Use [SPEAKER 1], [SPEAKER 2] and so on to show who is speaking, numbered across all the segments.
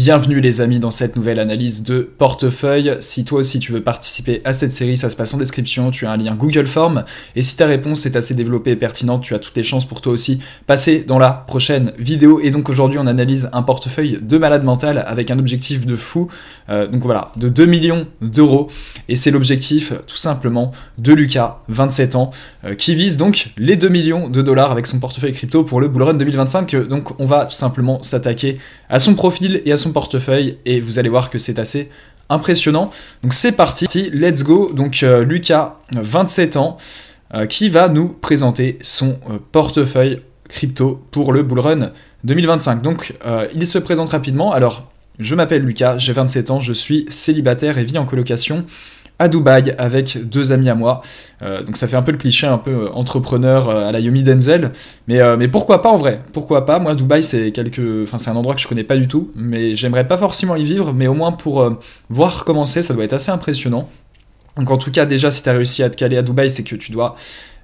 [SPEAKER 1] Bienvenue les amis dans cette nouvelle analyse de portefeuille. Si toi aussi tu veux participer à cette série, ça se passe en description, tu as un lien Google Form. Et si ta réponse est assez développée et pertinente, tu as toutes les chances pour toi aussi passer dans la prochaine vidéo. Et donc aujourd'hui on analyse un portefeuille de malade mental avec un objectif de fou, donc voilà, de 2 millions d'euros. Et c'est l'objectif tout simplement de Lucas, 27 ans, qui vise donc les 2 millions de dollars avec son portefeuille crypto pour le Bull Run 2025. Donc on va tout simplement s'attaquer à son profil et à son portefeuille et vous allez voir que c'est assez impressionnant. Donc c'est parti, let's go. Donc Lucas, 27 ans, qui va nous présenter son portefeuille crypto pour le Bull Run 2025. Donc il se présente rapidement. Alors je m'appelle Lucas, j'ai 27 ans, je suis célibataire et vis en colocation à Dubaï avec 2 amis à moi. Donc ça fait un peu le cliché, un peu entrepreneur à la Yomi Denzel. Mais pourquoi pas en vrai? Pourquoi pas? Moi, Dubaï, c'est un endroit que je connais pas du tout. Mais j'aimerais pas forcément y vivre. Mais au moins pour voir comment c'est, ça doit être assez impressionnant. Donc en tout cas, déjà, si tu as réussi à te caler à Dubaï, c'est que tu dois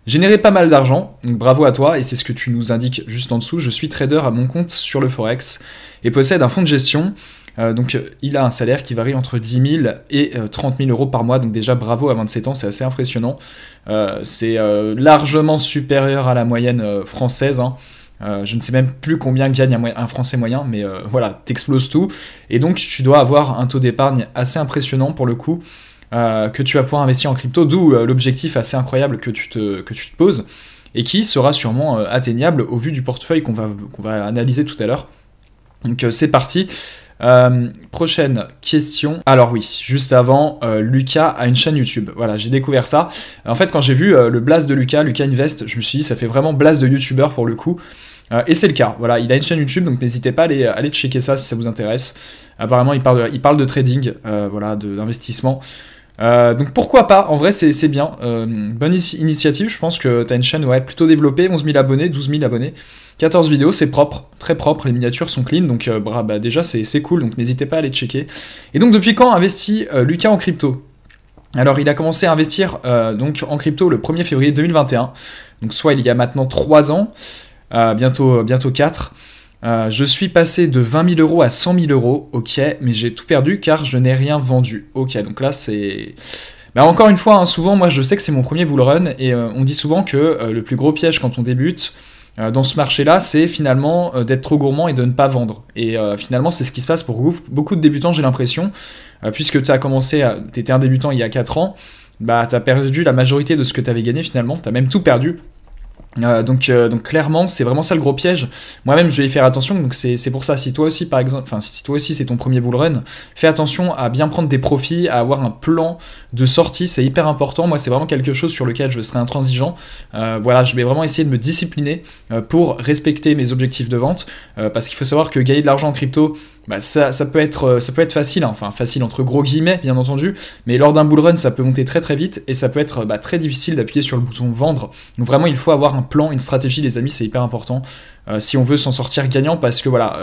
[SPEAKER 1] générer pas mal d'argent. Donc bravo à toi. Et c'est ce que tu nous indiques juste en dessous. Je suis trader à mon compte sur le Forex et possède un fonds de gestion. Donc il a un salaire qui varie entre 10 000 et 30 000 euros par mois, donc déjà bravo à 27 ans, c'est assez impressionnant. C'est largement supérieur à la moyenne française, hein. Je ne sais même plus combien gagne un Français moyen, mais voilà, t'exploses tout. Et donc tu dois avoir un taux d'épargne assez impressionnant pour le coup, que tu vas pouvoir investir en crypto, d'où l'objectif assez incroyable que tu te poses, et qui sera sûrement atteignable au vu du portefeuille qu'on va analyser tout à l'heure. Donc c'est parti. Prochaine question. Alors oui, juste avant, Lucas a une chaîne YouTube. Voilà, j'ai découvert ça. En fait, quand j'ai vu le blast de Lucas Invest, je me suis dit, ça fait vraiment blast de YouTuber pour le coup. Et c'est le cas. Voilà, il a une chaîne YouTube, donc n'hésitez pas à aller checker ça si ça vous intéresse. Apparemment, il parle de trading, voilà, d'investissement. Donc pourquoi pas, en vrai c'est bien, bonne initiative, je pense que t'as une chaîne plutôt développée, 11 000 abonnés, 12 000 abonnés, 14 vidéos, c'est propre, très propre, les miniatures sont clean, donc déjà c'est cool, donc n'hésitez pas à aller checker. Et donc depuis quand investit Lucas en crypto? Alors il a commencé à investir donc en crypto le 1er février 2021, donc soit il y a maintenant 3 ans, bientôt 4. Je suis passé de 20 000 euros à 100 000 euros, ok, mais j'ai tout perdu car je n'ai rien vendu. Ok, donc là c'est... encore une fois, hein, souvent, moi je sais que c'est mon premier bull run, et on dit souvent que le plus gros piège quand on débute dans ce marché-là, c'est finalement d'être trop gourmand et de ne pas vendre. Et finalement, c'est ce qui se passe pour beaucoup de débutants, j'ai l'impression, puisque tu étais un débutant il y a 4 ans, tu as perdu la majorité de ce que tu avais gagné finalement, tu as même tout perdu. Donc clairement c'est vraiment ça le gros piège. Moi-même je vais y faire attention, donc c'est pour ça, si toi aussi par exemple, si toi aussi c'est ton premier bull run, fais attention à bien prendre des profits, à avoir un plan de sortie, c'est hyper important. Moi c'est vraiment quelque chose sur lequel je serai intransigeant. Voilà, je vais vraiment essayer de me discipliner pour respecter mes objectifs de vente, parce qu'il faut savoir que gagner de l'argent en crypto, ça peut être facile, hein. Enfin facile entre gros guillemets bien entendu, mais lors d'un bull run ça peut monter très très vite et ça peut être très difficile d'appuyer sur le bouton vendre. Donc vraiment il faut avoir un plan, une stratégie les amis, c'est hyper important si on veut s'en sortir gagnant, parce que voilà,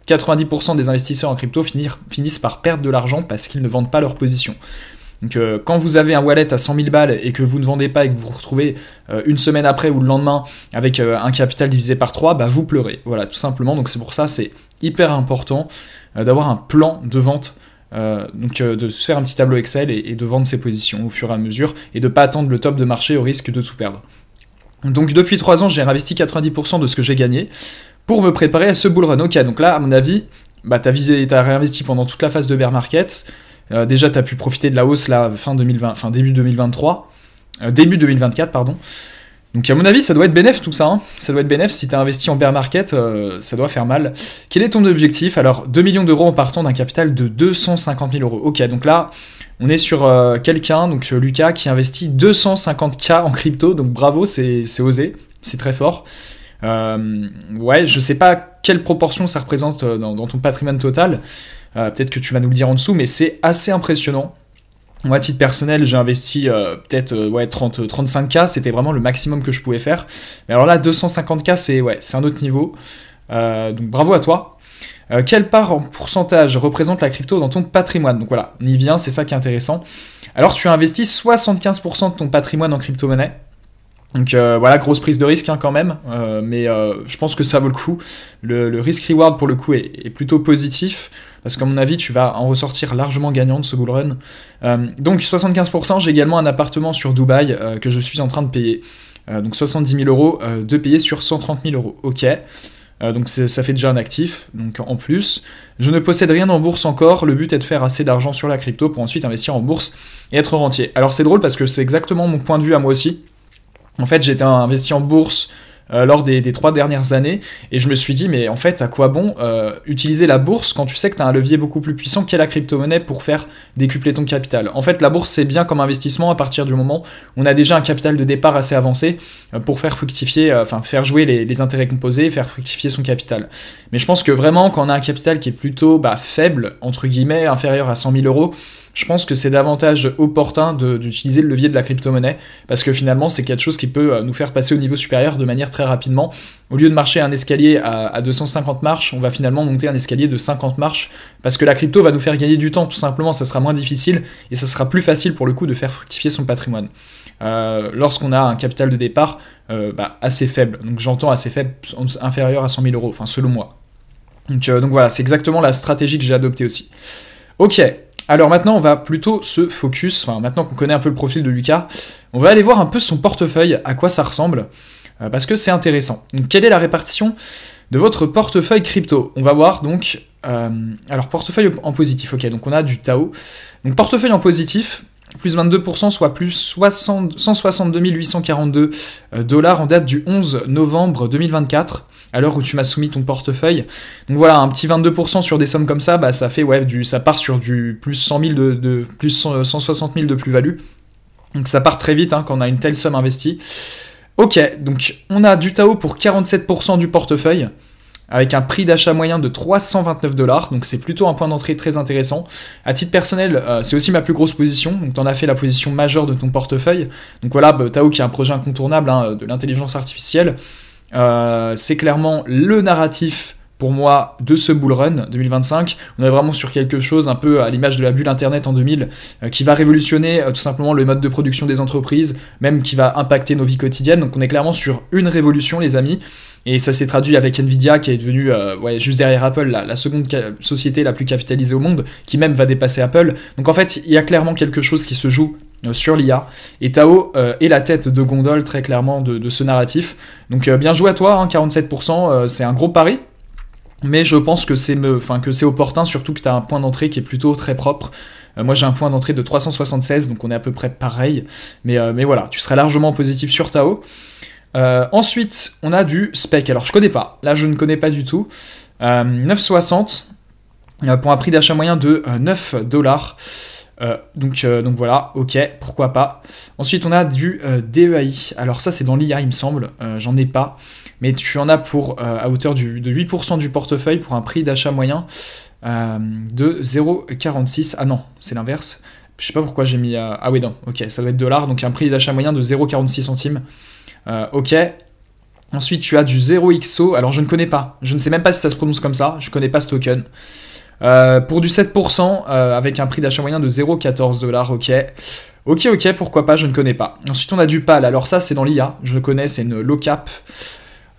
[SPEAKER 1] 90% des investisseurs en crypto finissent par perdre de l'argent parce qu'ils ne vendent pas leur position. Donc quand vous avez un wallet à 100 000 balles et que vous ne vendez pas et que vous vous retrouvez une semaine après ou le lendemain avec un capital divisé par 3, vous pleurez, voilà, tout simplement. Donc c'est pour ça, c'est hyper important d'avoir un plan de vente, de se faire un petit tableau Excel et de vendre ses positions au fur et à mesure et de ne pas attendre le top de marché au risque de tout perdre. Donc depuis 3 ans, j'ai réinvesti 90% de ce que j'ai gagné pour me préparer à ce bull run. Ok, donc là, à mon avis, t'as réinvesti pendant toute la phase de bear market. Déjà, tu as pu profiter de la hausse là, début 2023, début 2024, pardon. Donc à mon avis, ça doit être bénéf tout ça, hein. Ça doit être bénéf si tu as investi en bear market, ça doit faire mal. Quel est ton objectif? Alors 2 millions d'euros en partant d'un capital de 250 000 euros. Ok, donc là, on est sur quelqu'un, donc Lucas, qui investit 250K en crypto, donc bravo, c'est osé, c'est très fort. Je sais pas quelle proportion ça représente dans ton patrimoine total, peut-être que tu vas nous le dire en dessous, mais c'est assez impressionnant. Moi, à titre personnel, j'ai investi peut-être 35K, c'était vraiment le maximum que je pouvais faire. Mais alors là, 250K, c'est un autre niveau. Donc bravo à toi. Quelle part en pourcentage représente la crypto dans ton patrimoine? Donc voilà, on y vient, c'est ça qui est intéressant. Alors tu as investi 75% de ton patrimoine en crypto-monnaie. Donc voilà, grosse prise de risque quand même, mais je pense que ça vaut le coup. Le risk-reward pour le coup est plutôt positif. parce qu'à mon avis, tu vas en ressortir largement gagnant de ce bull run. Donc 75%, j'ai également un appartement sur Dubaï que je suis en train de payer. Donc 70 000 euros de payer sur 130 000 euros. Ok. Donc ça fait déjà un actif, donc en plus. Je ne possède rien en bourse encore, le but est de faire assez d'argent sur la crypto pour ensuite investir en bourse et être rentier. Alors c'est drôle parce que c'est exactement mon point de vue à moi aussi. En fait, j'étais investi en bourse lors des 3 dernières années, et je me suis dit, mais en fait, à quoi bon utiliser la bourse quand tu sais que tu as un levier beaucoup plus puissant qu'est la crypto-monnaie pour faire décupler ton capital. En fait, la bourse, c'est bien comme investissement à partir du moment où on a déjà un capital de départ assez avancé pour faire fructifier, faire jouer les intérêts composés, faire fructifier son capital. Mais je pense que vraiment, quand on a un capital qui est plutôt faible, entre guillemets, inférieur à 100 000 euros, je pense que c'est davantage opportun d'utiliser le levier de la crypto-monnaie, parce que finalement, c'est quelque chose qui peut nous faire passer au niveau supérieur de manière très rapidement. Au lieu de marcher un escalier à 250 marches, on va finalement monter un escalier de 50 marches, parce que la crypto va nous faire gagner du temps, tout simplement, ça sera moins difficile, et ça sera plus facile pour le coup de faire fructifier son patrimoine. Lorsqu'on a un capital de départ assez faible, donc j'entends assez faible, inférieur à 100 000 euros, enfin selon moi. Donc voilà, c'est exactement la stratégie que j'ai adoptée aussi. Ok. Alors maintenant, on va plutôt se focus, maintenant qu'on connaît un peu le profil de Lucas, on va aller voir un peu son portefeuille, à quoi ça ressemble, parce que c'est intéressant. Donc, quelle est la répartition de votre portefeuille crypto? On va voir donc, alors portefeuille en positif, ok, donc on a du Tao. Donc portefeuille en positif, plus 22%, soit plus 162 842 dollars en date du 11 novembre 2024. À l'heure où tu m'as soumis ton portefeuille. Donc voilà, un petit 22% sur des sommes comme ça, ça fait ça part sur du plus 100 000 plus 160 000 de plus-value. Donc ça part très vite quand on a une telle somme investie. Ok, donc on a du Tao pour 47% du portefeuille, avec un prix d'achat moyen de 329 dollars, donc c'est plutôt un point d'entrée très intéressant. À titre personnel, c'est aussi ma plus grosse position, donc tu en as fait la position majeure de ton portefeuille. Donc voilà, Tao qui est un projet incontournable de l'intelligence artificielle. C'est clairement le narratif pour moi de ce bull run 2025. On est vraiment sur quelque chose un peu à l'image de la bulle internet en 2000 qui va révolutionner tout simplement le mode de production des entreprises, même qui va impacter nos vies quotidiennes. Donc on est clairement sur une révolution, les amis, et ça s'est traduit avec Nvidia qui est devenue juste derrière Apple la seconde société la plus capitalisée au monde, qui même va dépasser Apple. Donc en fait il y a clairement quelque chose qui se joue sur l'IA, et Tao est la tête de gondole très clairement de ce narratif. Donc bien joué à toi, 47%, c'est un gros pari, mais je pense que c'est opportun, surtout que tu as un point d'entrée qui est plutôt très propre. Moi j'ai un point d'entrée de 376, donc on est à peu près pareil, mais voilà, tu seras largement positif sur Tao. Ensuite on a du SPEC, alors je connais pas, là je ne connais pas du tout, 9,60 pour un prix d'achat moyen de 9 dollars. Donc voilà, ok, pourquoi pas. Ensuite on a du DEAI, alors ça c'est dans l'IA il me semble, j'en ai pas, mais tu en as pour à hauteur de 8% du portefeuille pour un prix d'achat moyen de 0,46, ah non, c'est l'inverse, je sais pas pourquoi j'ai mis, ah oui non, ok, ça doit être dollars, donc un prix d'achat moyen de 0,46 centimes, ok. Ensuite tu as du 0XO, alors je ne connais pas, je ne sais même pas si ça se prononce comme ça, je connais pas ce token. Pour du 7%, avec un prix d'achat moyen de 0,14 dollars, ok. Ok, pourquoi pas, je ne connais pas. Ensuite, on a du PAL, alors ça, c'est dans l'IA, je le connais, c'est une low cap.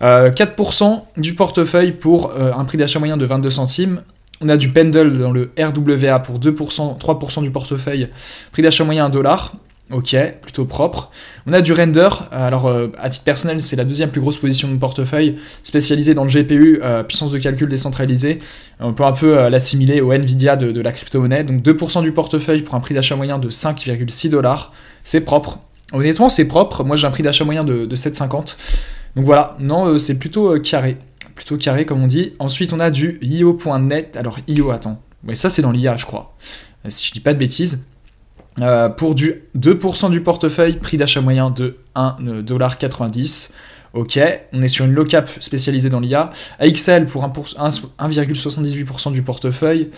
[SPEAKER 1] 4% du portefeuille pour un prix d'achat moyen de 22 centimes. On a du Pendle dans le RWA pour 2%, 3% du portefeuille, prix d'achat moyen 1 dollar. Ok, plutôt propre. On a du Render, alors à titre personnel, c'est la deuxième plus grosse position de mon portefeuille, spécialisée dans le GPU, puissance de calcul décentralisée. On peut un peu l'assimiler au Nvidia de la crypto-monnaie. Donc 2% du portefeuille pour un prix d'achat moyen de 5,6 dollars. C'est propre. Honnêtement, c'est propre. Moi, j'ai un prix d'achat moyen de 7,50. Donc voilà, non, c'est plutôt carré. Plutôt carré, comme on dit. Ensuite, on a du IO.net. Alors, IO, attends. Ouais, ça, c'est dans l'IA, je crois. Si je dis pas de bêtises. Pour du 2% du portefeuille, prix d'achat moyen de 1,90$. Ok, on est sur une low cap spécialisée dans l'IA. AXL pour 1,78% du portefeuille.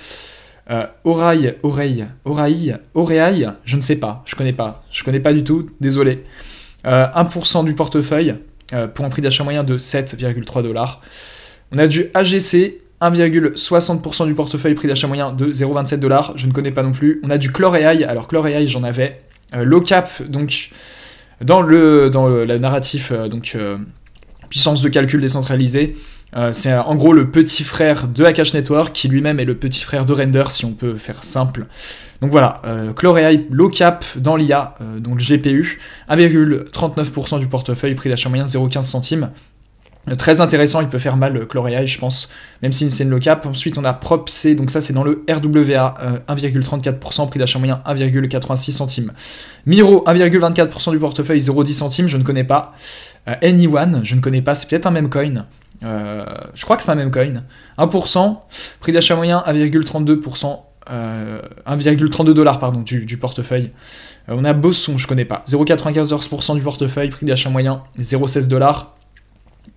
[SPEAKER 1] Oreille, je ne sais pas, je connais pas du tout, désolé. 1% du portefeuille pour un prix d'achat moyen de 7,3 dollars. On a du AGC, 1,60% du portefeuille, prix d'achat moyen de 0,27 dollars, je ne connais pas non plus. On a du Chlore.ai, alors Chlore.ai j'en avais. Low cap, donc dans le narratif, puissance de calcul décentralisée. C'est en gros le petit frère de Akash Network, qui lui-même est le petit frère de Render, si on peut faire simple. Donc voilà, Chlorei, low cap dans l'IA, donc le GPU, 1,39% du portefeuille, prix d'achat moyen 0,15 centimes. Très intéressant, il peut faire mal Chlorei, je pense, même si c'est une low cap. Ensuite, on a PropC, donc ça c'est dans le RWA, 1,34%, prix d'achat moyen 1,86 centimes. Miro, 1,24% du portefeuille, 0,10 centimes, je ne connais pas. Anyone, je ne connais pas, c'est peut-être un meme coin. Je crois que c'est un meme coin. 1%, prix d'achat moyen 1,32%, 1,32 $, pardon, du portefeuille. On a Bosson, je connais pas. 0,94% du portefeuille, prix d'achat moyen 0,16 $.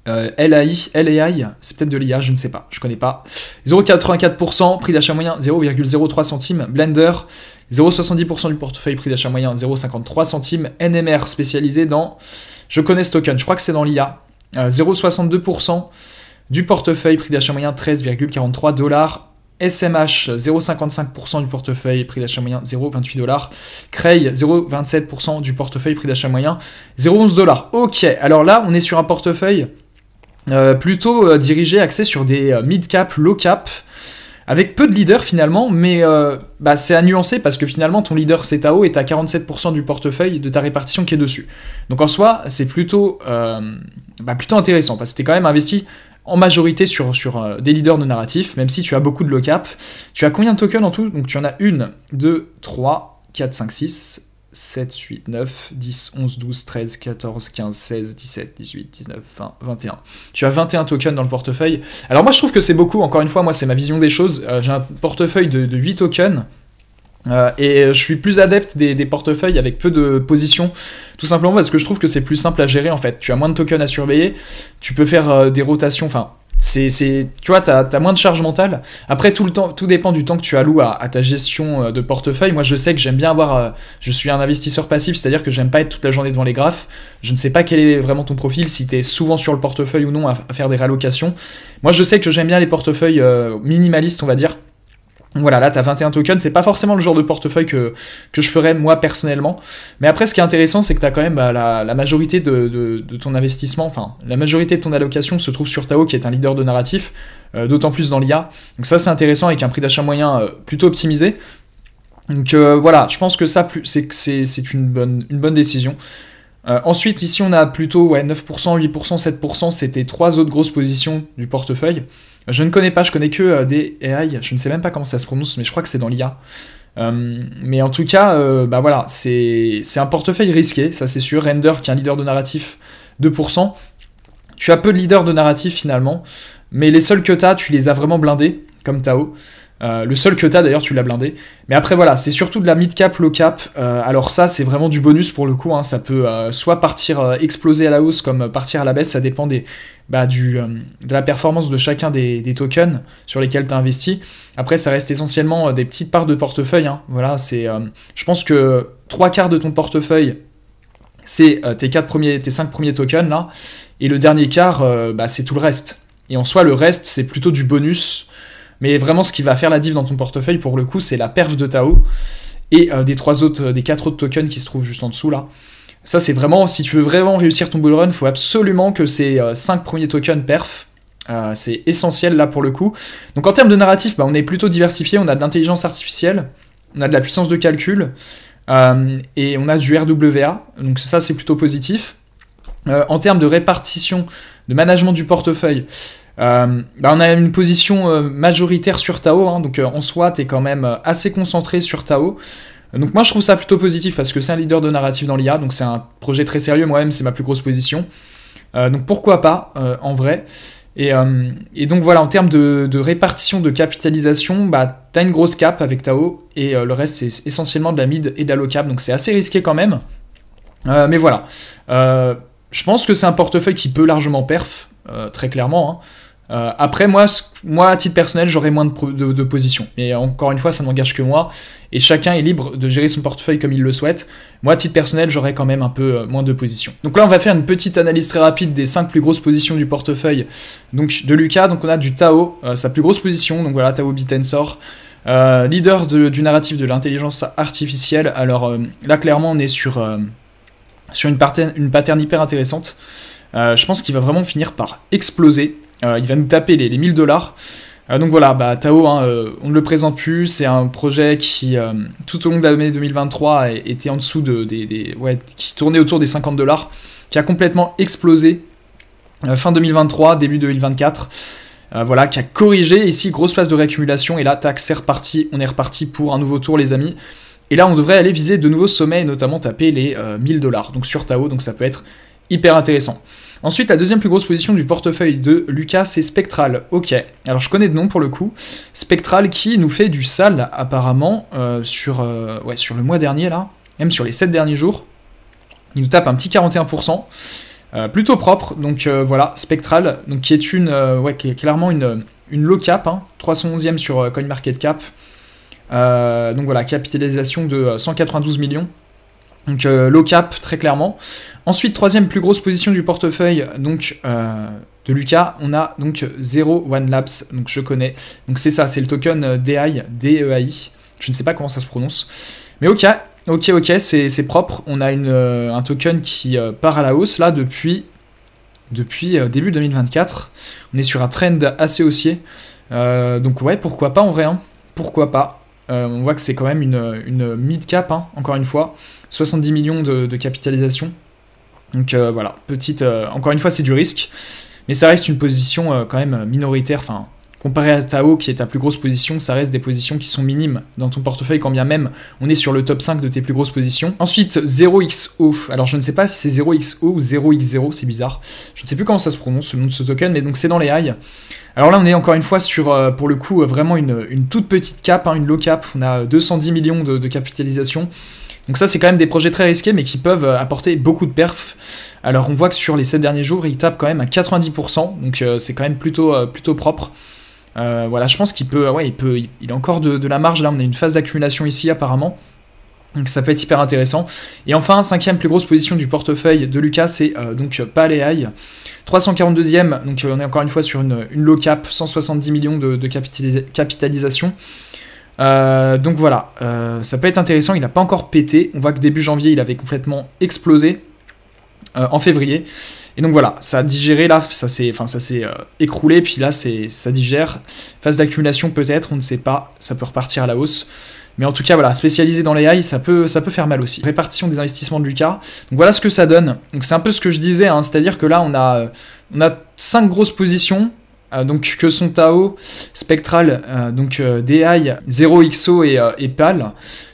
[SPEAKER 1] LAI, c'est peut-être de l'IA, je ne sais pas, je connais pas. 0,84%, prix d'achat moyen 0,03 centimes. Blender, 0,70% du portefeuille, prix d'achat moyen 0,53 centimes. NMR, spécialisé dans... Je connais ce token, je crois que c'est dans l'IA. 0,62% du portefeuille, prix d'achat moyen 13,43 $. SMH, 0,55% du portefeuille, prix d'achat moyen 0,28 $. Cray, 0,27% du portefeuille, prix d'achat moyen 0,11 $. Ok, alors là, on est sur un portefeuille plutôt dirigé, axé sur des mid-cap, low-cap, avec peu de leaders finalement, mais c'est à nuancer parce que finalement ton leader c'est Tao et t'as 47% du portefeuille de ta répartition qui est dessus. Donc en soi, c'est plutôt intéressant parce que t'es quand même investi en majorité sur des leaders de narratif, même si tu as beaucoup de low cap. Tu as combien de tokens en tout? Donc tu en as 1, 2, 3, 4, 5, 6, 7, 8, 9, 10, 11, 12, 13, 14, 15, 16, 17, 18, 19, 20, 21. Tu as 21 tokens dans le portefeuille. Alors moi je trouve que c'est beaucoup, encore une fois, moi c'est ma vision des choses. J'ai un portefeuille de 8 tokens. Et je suis plus adepte des portefeuilles avec peu de positions, tout simplement parce que je trouve que c'est plus simple à gérer en fait. Tu as moins de tokens à surveiller, tu peux faire des rotations, enfin, tu vois, t'as moins de charge mentale. Après, tout dépend du temps que tu alloues à ta gestion de portefeuille. Moi, je sais que j'aime bien avoir... je suis un investisseur passif, c'est-à-dire que j'aime pas être toute la journée devant les graphes. Je ne sais pas quel est vraiment ton profil, si t'es souvent sur le portefeuille ou non à faire des réallocations. Moi, je sais que j'aime bien les portefeuilles minimalistes, on va dire. Voilà, là, t'as 21 tokens, c'est pas forcément le genre de portefeuille que je ferais, moi, personnellement. Mais après, ce qui est intéressant, c'est que t'as quand même la majorité de ton investissement, enfin, la majorité de ton allocation se trouve sur Tao, qui est un leader de narratif, d'autant plus dans l'IA. Donc ça, c'est intéressant, avec un prix d'achat moyen plutôt optimisé. Donc voilà, je pense que ça, c'est une bonne décision. Ensuite, ici, on a plutôt 9%, 8%, 7%, c'était 3 autres grosses positions du portefeuille. Je ne connais pas, je connais que des AI, je ne sais même pas comment ça se prononce, mais je crois que c'est dans l'IA. Mais en tout cas, voilà, c'est un portefeuille risqué, ça c'est sûr. Render, qui est un leader de narratif, 2%. Tu as peu de leaders de narratif finalement, mais les seuls que tu les as vraiment blindés, comme Tao. Le seul que t'as d'ailleurs, tu l'as blindé. Mais après voilà, c'est surtout de la mid-cap, low-cap. Alors ça, c'est vraiment du bonus pour le coup. Hein. Ça peut soit partir exploser à la hausse, comme partir à la baisse. Ça dépend de la performance de chacun des tokens sur lesquels tu as investi. Après, ça reste essentiellement des petites parts de portefeuille. Hein. Voilà, je pense que 3/4 de ton portefeuille, c'est tes 5 premiers tokens là. Et le dernier quart, c'est tout le reste. Et en soi, le reste, c'est plutôt du bonus. Mais vraiment, ce qui va faire la diff dans ton portefeuille, pour le coup, c'est la perf de Tao et des 4 autres tokens qui se trouvent juste en dessous, là. Ça, c'est vraiment, si tu veux vraiment réussir ton bull run, il faut absolument que ces 5 premiers tokens perf. C'est essentiel, là, pour le coup. Donc, en termes de narratif, on est plutôt diversifié. On a de l'intelligence artificielle, on a de la puissance de calcul, et on a du RWA. Donc, ça, c'est plutôt positif. En termes de répartition, de management du portefeuille, on a une position majoritaire sur Tao, hein, donc en soi t'es quand même assez concentré sur Tao, donc moi je trouve ça plutôt positif parce que c'est un leader de narratif dans l'IA, donc c'est un projet très sérieux, moi-même c'est ma plus grosse position, donc pourquoi pas en vrai, et donc voilà, en termes de répartition de capitalisation, t'as une grosse cap avec Tao et le reste c'est essentiellement de la mid et de la low cap, donc c'est assez risqué quand même, mais voilà, je pense que c'est un portefeuille qui peut largement perf, très clairement, hein. Après moi à titre personnel j'aurais moins de positions, mais encore une fois ça n'engage que moi et chacun est libre de gérer son portefeuille comme il le souhaite. Moi à titre personnel j'aurais quand même un peu moins de positions. Donc là on va faire une petite analyse très rapide des 5 plus grosses positions du portefeuille donc de Lucas. Donc on a du Tao, sa plus grosse position, donc voilà, Tao Bitensor, leader du narratif de l'intelligence artificielle. Alors là clairement on est sur une pattern hyper intéressante. Je pense qu'il va vraiment finir par exploser. il va nous taper les 1000 $. Donc voilà, bah, Tao, hein, on ne le présente plus, c'est un projet qui, tout au long de l'année 2023, était en dessous qui tournait autour des 50 $, qui a complètement explosé fin 2023, début 2024, voilà, qui a corrigé, ici, grosse phase de réaccumulation, et là, tac, c'est reparti, on est reparti pour un nouveau tour, les amis, et là, on devrait aller viser de nouveaux sommets, et notamment taper les 1000 $, donc sur Tao, donc ça peut être hyper intéressant. Ensuite, la deuxième plus grosse position du portefeuille de Lucas, c'est Spectral. Ok, alors je connais de nom pour le coup. Spectral qui nous fait du sale apparemment sur le mois dernier là, même sur les 7 derniers jours. Il nous tape un petit 41%, plutôt propre. Donc voilà, Spectral, donc qui est clairement une low cap, hein, 311e sur CoinMarketCap. Donc voilà, capitalisation de 192 millions. Donc low cap très clairement. Ensuite, troisième plus grosse position du portefeuille donc de Lucas, on a donc Zero One Labs, donc je connais. Donc c'est ça, c'est le token DEI, D-E-A-I. Je ne sais pas comment ça se prononce. Mais ok, c'est propre. On a un token qui part à la hausse là depuis début 2024. On est sur un trend assez haussier. Donc ouais, pourquoi pas en vrai, hein. Pourquoi pas. On voit que c'est quand même une mid-cap, hein, encore une fois. 70 millions de capitalisation. Donc voilà, encore une fois, c'est du risque. Mais ça reste une position quand même minoritaire. Enfin, comparé à Tao, qui est ta plus grosse position, ça reste des positions qui sont minimes dans ton portefeuille, quand bien même on est sur le top 5 de tes plus grosses positions. Ensuite, 0XO. Alors, je ne sais pas si c'est 0XO ou 0X0, c'est bizarre. Je ne sais plus comment ça se prononce, le nom de ce token, mais donc c'est dans les highs. Alors là, on est encore une fois sur, pour le coup, vraiment une toute petite cap, hein, une low cap. On a 210 millions de capitalisation. Donc ça, c'est quand même des projets très risqués, mais qui peuvent apporter beaucoup de perfs. Alors, on voit que sur les 7 derniers jours, il tape quand même à 90%, donc c'est quand même plutôt propre. Voilà, je pense qu'il peut, il a encore de la marge, là, on a une phase d'accumulation ici, apparemment. Donc ça peut être hyper intéressant. Et enfin, cinquième plus grosse position du portefeuille de Lucas, c'est donc Paléaï. 342e, donc on est encore une fois sur une low cap, 170 millions de capitalisation. Donc voilà, ça peut être intéressant, il n'a pas encore pété. On voit que début janvier, il avait complètement explosé en février. Et donc voilà, ça a digéré là, ça s'est écroulé, puis là ça digère. Phase d'accumulation peut-être, on ne sait pas, ça peut repartir à la hausse. Mais en tout cas, voilà, spécialisé dans les highs, ça peut faire mal aussi. Répartition des investissements de Lucas. Donc voilà ce que ça donne. Donc c'est un peu ce que je disais, hein, c'est-à-dire que là, on a 5 grosses positions, donc que sont Tao, Spectral, DI, 0XO et PAL.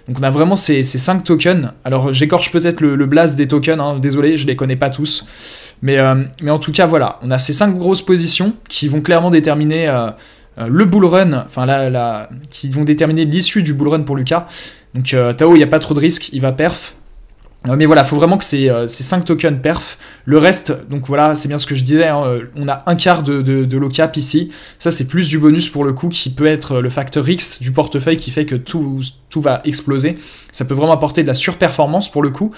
[SPEAKER 1] Donc on a vraiment ces 5 tokens. Alors j'écorche peut-être le blast des tokens, hein, désolé, je les connais pas tous. Mais en tout cas, voilà, on a ces 5 grosses positions qui vont clairement déterminer le bull run, enfin qui vont déterminer l'issue du bull run pour Lucas. Donc Tao, il n'y a pas trop de risques, il va perf. Mais voilà, il faut vraiment que ces 5 tokens perf. Le reste, donc voilà, c'est bien ce que je disais, hein, on a un quart de low cap ici. Ça, c'est plus du bonus pour le coup, qui peut être le facteur X du portefeuille qui fait que tout va exploser. Ça peut vraiment apporter de la surperformance pour le coup.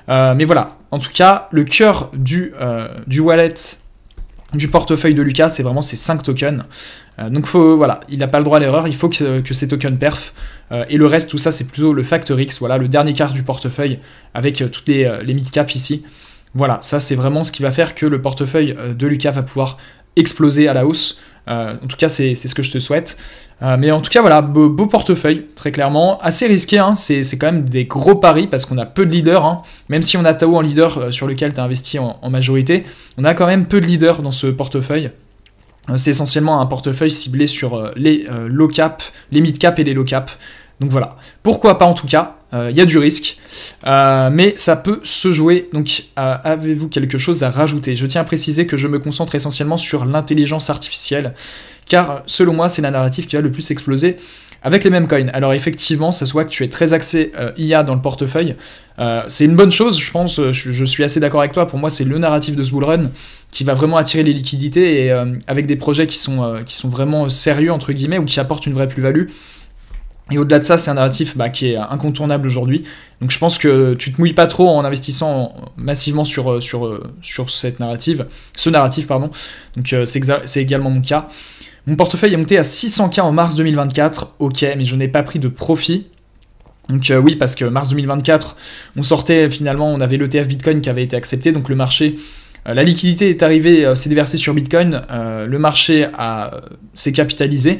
[SPEAKER 1] Mais voilà, en tout cas, le cœur du wallet, du portefeuille de Lucas, c'est vraiment ces 5 tokens. Donc voilà, il n'a pas le droit à l'erreur, il faut que ces tokens perf. Et le reste, tout ça, c'est plutôt le factor X, voilà, le dernier quart du portefeuille, avec toutes les mid-caps ici. Voilà, ça c'est vraiment ce qui va faire que le portefeuille de Lucas va pouvoir exploser à la hausse. En tout cas, c'est ce que je te souhaite. Mais en tout cas, voilà, beau portefeuille, très clairement. Assez risqué, hein, c'est quand même des gros paris, parce qu'on a peu de leaders. Hein. Même si on a Tao en leader sur lequel tu as investi en majorité, on a quand même peu de leaders dans ce portefeuille. C'est essentiellement un portefeuille ciblé sur les low cap, les mid cap et les low cap. Donc voilà, pourquoi pas en tout cas, il y a du risque, mais ça peut se jouer, donc avez-vous quelque chose à rajouter? Je tiens à préciser que je me concentre essentiellement sur l'intelligence artificielle, car selon moi c'est la narrative qui va le plus exploser avec les mêmes coins. Alors effectivement, ça se voit que tu es très axé IA dans le portefeuille, c'est une bonne chose, je pense, je suis assez d'accord avec toi, pour moi c'est le narratif de ce bull run qui va vraiment attirer les liquidités, et avec des projets qui sont vraiment sérieux, entre guillemets, ou qui apportent une vraie plus-value. Et au-delà de ça, c'est un narratif qui est incontournable aujourd'hui. Donc je pense que tu te mouilles pas trop en investissant massivement sur ce narratif, pardon. Donc c'est également mon cas. Mon portefeuille est monté à 600K en mars 2024. Ok, mais je n'ai pas pris de profit. Donc oui, parce que mars 2024, on sortait finalement, on avait l'ETF Bitcoin qui avait été accepté, donc le marché La liquidité est arrivée, s'est déversée sur Bitcoin, le marché s'est capitalisé,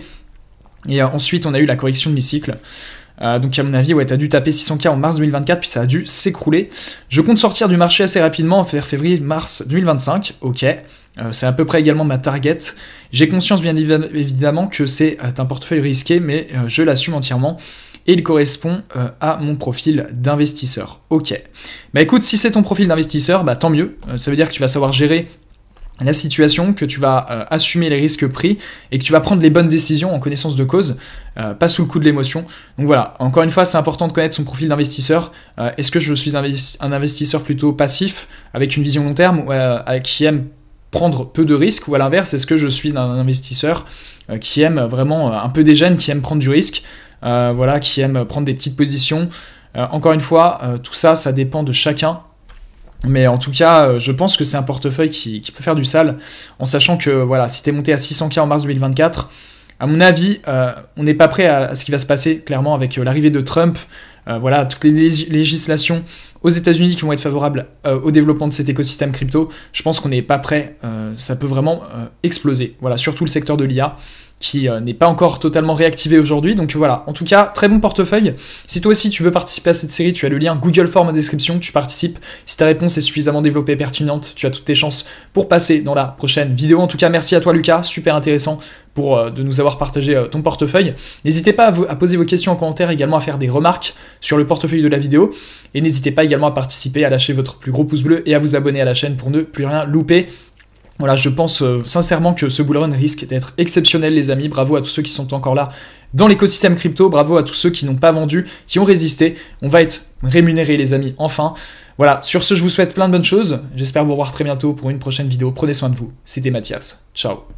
[SPEAKER 1] et ensuite on a eu la correction de mi-cycle. Donc à mon avis, ouais, t'as dû taper 600K en mars 2024, puis ça a dû s'écrouler. Je compte sortir du marché assez rapidement, vers février-mars 2025, ok. C'est à peu près également ma target. J'ai conscience bien évidemment que c'est un portefeuille risqué, mais je l'assume entièrement. Et il correspond à mon profil d'investisseur. Ok. Bah écoute, si c'est ton profil d'investisseur, bah tant mieux. Ça veut dire que tu vas savoir gérer la situation, que tu vas assumer les risques pris et que tu vas prendre les bonnes décisions en connaissance de cause, pas sous le coup de l'émotion. Donc voilà, encore une fois, c'est important de connaître son profil d'investisseur. Est-ce que je suis un investisseur plutôt passif, avec une vision long terme, qui aime prendre peu de risques, ou à l'inverse, est-ce que je suis un investisseur qui aime vraiment un peu des gènes, qui aime prendre du risque, qui aime prendre des petites positions. Encore une fois, tout ça, ça dépend de chacun. Mais en tout cas, je pense que c'est un portefeuille qui peut faire du sale, en sachant que voilà, si t'es monté à 600K en mars 2024, à mon avis, on n'est pas prêt à ce qui va se passer, clairement, avec l'arrivée de Trump, toutes les législations aux États-Unis qui vont être favorables au développement de cet écosystème crypto. Je pense qu'on n'est pas prêt, ça peut vraiment exploser. Voilà, surtout le secteur de l'IA, qui n'est pas encore totalement réactivé aujourd'hui. Donc voilà, en tout cas, très bon portefeuille. Si toi aussi tu veux participer à cette série, tu as le lien Google Form en description, tu participes. Si ta réponse est suffisamment développée et pertinente, tu as toutes tes chances pour passer dans la prochaine vidéo. En tout cas, merci à toi Lucas, super intéressant de nous avoir partagé ton portefeuille. N'hésitez pas à poser vos questions en commentaire, également à faire des remarques sur le portefeuille de la vidéo. Et n'hésitez pas également à participer, à lâcher votre plus gros pouce bleu et à vous abonner à la chaîne pour ne plus rien louper. Voilà, je pense sincèrement que ce bull run risque d'être exceptionnel, les amis. Bravo à tous ceux qui sont encore là dans l'écosystème crypto. Bravo à tous ceux qui n'ont pas vendu, qui ont résisté. On va être rémunérés, les amis, enfin. Voilà, sur ce, je vous souhaite plein de bonnes choses. J'espère vous revoir très bientôt pour une prochaine vidéo. Prenez soin de vous. C'était Mathias. Ciao.